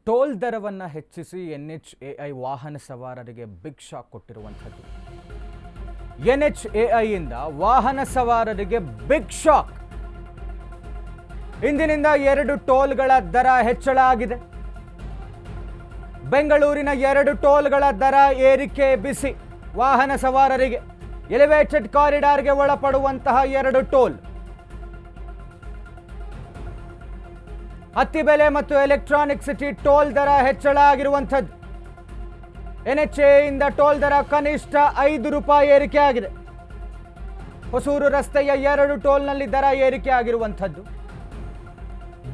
Toll ದರವನ್ನು ಹೆಚ್ಚಿಸಿ NHAI ವಾಹನ ಸವಾರರಿಗೆ ಬಿಗ್ ಶಾಕ್ ಕೊಟ್ಟಿರುವಂಥದ್ದು. NHAI ಇಂದ ವಾಹನ ಸವಾರರಿಗೆ ಬಿಗ್ ಶಾಕ್. ಇಂದಿನಿಂದ 2 ಟೋಲ್ಗಳ ದರ ಹೆಚ್ಚಳ ಆಗಿದೆ. ಬೆಂಗಳೂರಿನ 2 ಟೋಲ್ಗಳ ದರ ಏರಿಕೆ ಬಿಸಿ. ವಾಹನ ಸವಾರರಿಗೆ ಎಲಿವೇಟೆಡ್ ಕಾರಿಡಾರ್ಗೆ ಒಳಪಡುವಂತಹ 2 ಟೋಲ್, ಅತ್ತಿಬೆಲೆ ಮತ್ತು ಎಲೆಕ್ಟ್ರಾನಿಕ್ ಸಿಟಿ ಟೋಲ್ ದರ ಹೆಚ್ಚಳ ಆಗಿರುವಂಥದ್ದು. NHAI ಇಂದ ಟೋಲ್ ದರ ಕನಿಷ್ಠ 5 ರೂಪಾಯಿ ಏರಿಕೆ ಆಗಿದೆ. ಹೊಸೂರು ರಸ್ತೆಯ 2 ಟೋಲ್ನಲ್ಲಿ ದರ ಏರಿಕೆ ಆಗಿರುವಂಥದ್ದು.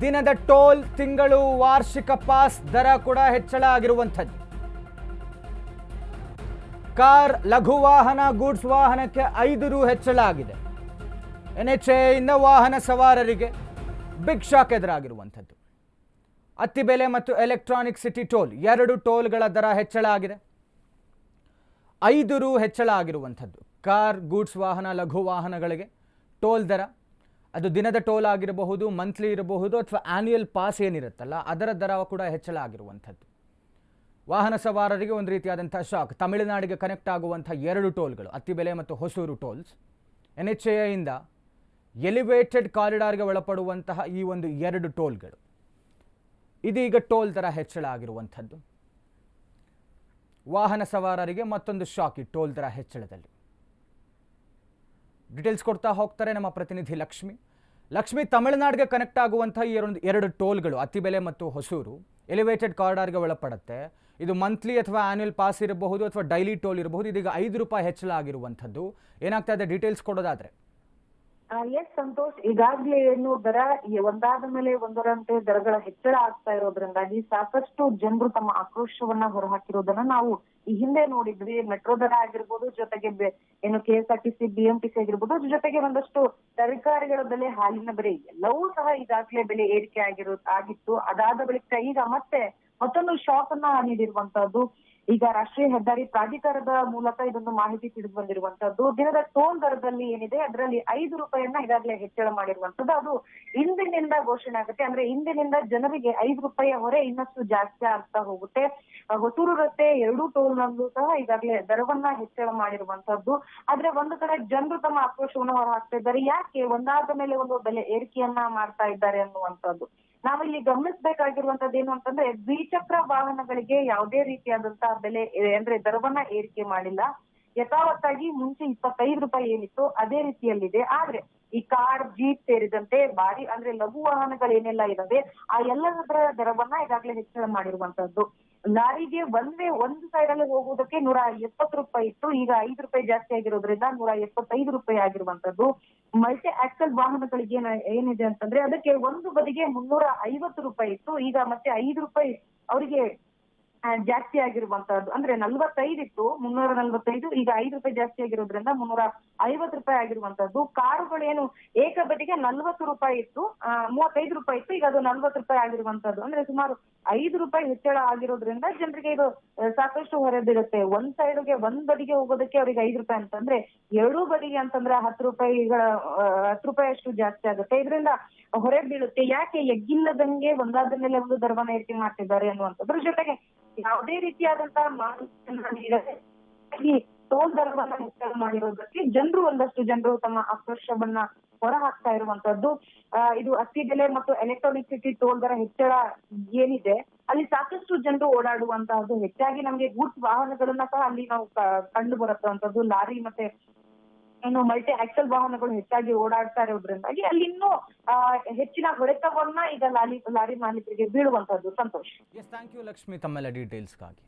ದಿನದ ಟೋಲ್, ತಿಂಗಳು, ವಾರ್ಷಿಕ ಪಾಸ್ ದರ ಕೂಡ ಹೆಚ್ಚಳ ಆಗಿರುವಂಥದ್ದು. ಕಾರ್, ಲಘು ವಾಹನ, ಗೂಡ್ಸ್ ವಾಹನಕ್ಕೆ 5 ರು ಹೆಚ್ಚಳ ಆಗಿದೆ. NHAI ಇಂದ ವಾಹನ ಸವಾರರಿಗೆ ಬಿಗ್ ಶಾಕ್ ಎದುರಾಗಿರುವಂಥದ್ದು. ಅತ್ತಿಬೆಲೆ ಮತ್ತು ಎಲೆಕ್ಟ್ರಾನಿಕ್ ಸಿಟಿ ಟೋಲ್ 2 ಟೋಲ್ಗಳ ದರ ಹೆಚ್ಚಳ ಆಗಿದೆ. 5 ರು ಹೆಚ್ಚಳ ಆಗಿರುವಂಥದ್ದು. ಕಾರ್, ಗೂಡ್ಸ್ ವಾಹನ, ಲಘು ವಾಹನಗಳಿಗೆ ಟೋಲ್ ದರ, ಅದು ದಿನದ ಟೋಲ್ ಆಗಿರಬಹುದು, ಮಂತ್ಲಿ ಇರಬಹುದು, ಅಥವಾ ಆನ್ಯುಯಲ್ ಪಾಸ್ ಏನಿರುತ್ತಲ್ಲ ಅದರ ದರ ಕೂಡ ಹೆಚ್ಚಳ ಆಗಿರುವಂಥದ್ದು. ವಾಹನ ಸವಾರರಿಗೆ ಒಂದು ರೀತಿಯಾದಂಥ ಶಾಕ್. ತಮಿಳುನಾಡಿಗೆ ಕನೆಕ್ಟ್ ಆಗುವಂಥ 2 ಟೋಲ್ಗಳು, ಅತ್ತಿಬೆಲೆ ಮತ್ತು ಹೊಸೂರು ಟೋಲ್ಸ್, NHAI ಇಂದ ಎಲಿವೇಟೆಡ್ ಕಾರಿಡಾರ್ಗೆ ಒಳಪಡುವಂತಹ ಈ ಒಂದು 2 ಟೋಲ್ಗಳು, ಇದೀಗ ಟೋಲ್ ದರ ಹೆಚ್ಚಳ ಆಗಿರುವಂಥದ್ದು. ವಾಹನ ಸವಾರರಿಗೆ ಮತ್ತೊಂದು ಶಾಕ್ ಈ ಟೋಲ್ ದರ ಹೆಚ್ಚಳದಲ್ಲಿ. ಡೀಟೇಲ್ಸ್ ಕೊಡ್ತಾ ಹೋಗ್ತಾರೆ ನಮ್ಮ ಪ್ರತಿನಿಧಿ ಲಕ್ಷ್ಮಿ. ತಮಿಳುನಾಡಿಗೆ ಕನೆಕ್ಟ್ ಆಗುವಂತಹ ಈ 2 ಟೋಲ್ಗಳು, ಅತ್ತಿಬೆಲೆ ಮತ್ತು ಹೊಸೂರು, ಎಲಿವೇಟೆಡ್ ಕಾರಿಡಾರ್ಗೆ ಒಳಪಡುತ್ತೆ. ಇದು ಮಂತ್ಲಿ ಅಥವಾ ಆನ್ಯುಯಲ್ ಪಾಸ್ ಇರಬಹುದು ಅಥವಾ ಡೈಲಿ ಟೋಲ್ ಇರಬಹುದು. ಇದೀಗ 5 ರೂಪಾಯಿ ಹೆಚ್ಚಳ ಆಗಿರುವಂಥದ್ದು. ಏನಾಗ್ತಾ ಇದೆ ಡೀಟೇಲ್ಸ್ ಕೊಡೋದಾದ್ರೆ? ಎಸ್ ಸಂತೋಷ್, ಈಗಾಗಲೇ ಏನು ದರ ಒಂದಾದ ಮೇಲೆ ಒಂದರಂತೆ ದರಗಳ ಹೆಚ್ಚಳ ಆಗ್ತಾ ಇರೋದ್ರಿಂದಾಗಿ ಸಾಕಷ್ಟು ಜನರು ತಮ್ಮ ಆಕ್ರೋಶವನ್ನ ಹೊರಹಾಕಿರೋದನ್ನ ನಾವು ಈ ಹಿಂದೆ ನೋಡಿದ್ವಿ. ಮೆಟ್ರೋ ದರ ಆಗಿರ್ಬೋದು, ಜೊತೆಗೆ ಏನು KSRTC, BMTC ಆಗಿರ್ಬೋದು, ಜೊತೆಗೆ ಒಂದಷ್ಟು ತರಕಾರಿಗಳ ಬೆಲೆ, ಹಾಲಿನ ಬೆಲೆ ಎಲ್ಲವೂ ಸಹ ಈಗಾಗಲೇ ಬೆಲೆ ಏರಿಕೆ ಆಗಿತ್ತು. ಅದಾದ ಬಳಿಕ ಈಗ ಮತ್ತೊಂದು ಶಾಕ್ ಅನ್ನ ನೀಡಿರುವಂತಹದ್ದು. ಈಗ ರಾಷ್ಟ್ರೀಯ ಹೆದ್ದಾರಿ ಪ್ರಾಧಿಕಾರದ ಮೂಲಕ ಇದೊಂದು ಮಾಹಿತಿ ತಿಳಿದು ಬಂದಿರುವಂತಹದ್ದು. ದಿನದ ಟೋಲ್ ದರದಲ್ಲಿ ಏನಿದೆ ಅದರಲ್ಲಿ 5 ರೂಪಾಯಿಯನ್ನ ಈಗಾಗಲೇ ಹೆಚ್ಚಳ ಮಾಡಿರುವಂತದ್ದು. ಅದು ಇಂದಿನಿಂದ ಘೋಷಣೆ ಆಗುತ್ತೆ. ಅಂದ್ರೆ ಇಂದಿನಿಂದ ಜನರಿಗೆ 5 ರೂಪಾಯಿಯ ಹೊರೆ ಇನ್ನಷ್ಟು ಜಾಸ್ತಿ ಆಗ್ತಾ ಹೋಗುತ್ತೆ. ಹೊಸೂರು ರಸ್ತೆ 2 ಟೋಲ್ ನಲ್ಲೂ ಸಹ ಈಗಾಗಲೇ ದರವನ್ನ ಹೆಚ್ಚಳ ಮಾಡಿರುವಂತಹದ್ದು. ಆದ್ರೆ ಒಂದು ಕಡೆ ಜನರು ತಮ್ಮ ಆಕ್ರೋಶವನ್ನು ಹೊರಹಾಕ್ತಾ ಇದ್ದಾರೆ. ಯಾಕೆ ಒಂದಾದ ಮೇಲೆ ಒಂದು ಬೆಲೆ ಏರಿಕೆಯನ್ನ ಮಾಡ್ತಾ ಇದ್ದಾರೆ ಅನ್ನುವಂಥದ್ದು. ನಾವಿಲ್ಲಿ ಗಮನಿಸಬೇಕಾಗಿರುವಂತದ್ದು ಏನು ಅಂತಂದ್ರೆ, ದ್ವಿಚಕ್ರ ವಾಹನಗಳಿಗೆ ಯಾವುದೇ ರೀತಿಯಾದಂತಹ ಬೆಲೆ ಅಂದ್ರೆ ದರವನ್ನ ಏರಿಕೆ ಮಾಡಿಲ್ಲ. ಯಥಾವತ್ತಾಗಿ ಮುಂಚೆ 25 ರೂಪಾಯಿ ಏನಿತ್ತು ಅದೇ ರೀತಿಯಲ್ಲಿದೆ. ಆದ್ರೆ ಈ ಕಾರ್, ಜೀಪ್ ಸೇರಿದಂತೆ ಭಾರಿ ಅಂದ್ರೆ ಲಘು ವಾಹನಗಳೇನೆಲ್ಲ ಇದಾವೆ ಆ ಎಲ್ಲದರ ದರವನ್ನ ಈಗಾಗಲೇ ಹೆಚ್ಚಳ ಮಾಡಿರುವಂತದ್ದು. ಲಾರಿಗೆ ಒಂದು ಸೈಡ್ ಅಲ್ಲಿ ಹೋಗುವುದಕ್ಕೆ 170 ರೂಪಾಯಿ ಇತ್ತು, ಈಗ 5 ರೂಪಾಯಿ ಜಾಸ್ತಿ ಆಗಿರೋದ್ರಿಂದ 175 ರೂಪಾಯಿ ಆಗಿರುವಂತದ್ದು. ಮಲ್ಟಿ ಆಕ್ಸಲ್ ವಾಹನಗಳಿಗೆ ಏನಿದೆ ಅಂತಂದ್ರೆ ಅದಕ್ಕೆ ಒಂದು ಬದಿಗೆ 350 ರೂಪಾಯಿ ಇತ್ತು, ಈಗ ಮತ್ತೆ 5 ರೂಪಾಯಿ ಅವರಿಗೆ ಜಾಸ್ತಿ ಆಗಿರುವಂತಹದ್ದು. ಅಂದ್ರೆ 45 ಇತ್ತು, 345, ಈಗ 5 ರೂಪಾಯಿ ಜಾಸ್ತಿ ಆಗಿರೋದ್ರಿಂದ 350 ರೂಪಾಯಿ ಆಗಿರುವಂತದ್ದು. ಕಾರುಗಳೇನು ಏಕ ಬದಿಗೆ 40 ರೂಪಾಯಿ ಇತ್ತು, 35 ರೂಪಾಯಿ ಇತ್ತು, ಈಗ ಅದು 40 ರೂಪಾಯಿ ಆಗಿರುವಂತದ್ದು. ಅಂದ್ರೆ ಸುಮಾರು 5 ರೂಪಾಯಿ ಹೆಚ್ಚಳ ಆಗಿರೋದ್ರಿಂದ ಜನರಿಗೆ ಇದು ಸಾಕಷ್ಟು ಹೊರೆ ಬೀಳುತ್ತೆ. ಒಂದ್ ಬದಿಗೆ ಹೋಗೋದಕ್ಕೆ ಅವ್ರಿಗೆ 5 ರೂಪಾಯಿ ಅಂತಂದ್ರೆ 2 ಬದಿಗೆ ಅಂತಂದ್ರೆ 10 ರೂಪಾಯಿ ಅಷ್ಟು ಜಾಸ್ತಿ ಆಗುತ್ತೆ. ಇದರಿಂದ ಹೊರೆ ಬೀಳುತ್ತೆ. ಯಾಕೆ ಎಗ್ಗಿಲ್ಲದಂಗೆ ಒಂದಾದ ಮೇಲೆ ಒಂದು ದರವನ್ನ ಏರಿಕೆ ಮಾಡ್ತಿದ್ದಾರೆ ಅನ್ನುವಂಥದ್ರ ಜೊತೆಗೆ ಯಾವುದೇ ರೀತಿಯಾದಂತಹ ಮಾಹಿತಿಯನ್ನ ನೀಡದೆ ಟೋಲ್ ದರವನ್ನ ಹೆಚ್ಚಳ ಮಾಡಿರೋದಕ್ಕೆ ಒಂದಷ್ಟು ಜನರು ತಮ್ಮ ಆಕ್ರೋಶವನ್ನ ಹೊರ ಹಾಕ್ತಾ ಇರುವಂತದ್ದು. ಇದು ಅತ್ತಿಬೆಲೆ ಮತ್ತು ಎಲೆಕ್ಟ್ರಾನಿಕ್ ಸಿಟಿ ಟೋಲ್ ದರ ಹೆಚ್ಚಳ ಏನಿದೆ ಅಲ್ಲಿ ಸಾಕಷ್ಟು ಜನರು ಓಡಾಡುವಂತಹದ್ದು. ಹೆಚ್ಚಾಗಿ ನಮ್ಗೆ ಗೂಡ್ಸ್ ವಾಹನಗಳನ್ನ ಸಹ ಅಲ್ಲಿ ನಾವು ಕಂಡು ಬರುತ್ತಂತದ್ದು. ಲಾರಿ ಮತ್ತೆ ಏನು ಮಲ್ಟಿ ಆಕ್ಸಲ್ ವಾಹನಗಳು ಹೆಚ್ಚಾಗಿ ಓಡಾಡ್ತಾ ಇರೋದ್ರಿಂದಾಗಿ ಅಲ್ಲಿ ಇನ್ನೂ ಹೆಚ್ಚಿನ ಹೊಡೆತವನ್ನ ಈಗ ಲಾರಿ ಮಾಲೀಕರಿಗೆ ಬೀಳುವಂತದ್ದು. ಸಂತೋಷ್. ಥ್ಯಾಂಕ್ ಯು ಲಕ್ಷ್ಮಿ ತಮ್ಮೆಲ್ಲ ಡೀಟೇಲ್ಸ್ಗಾಗಿ.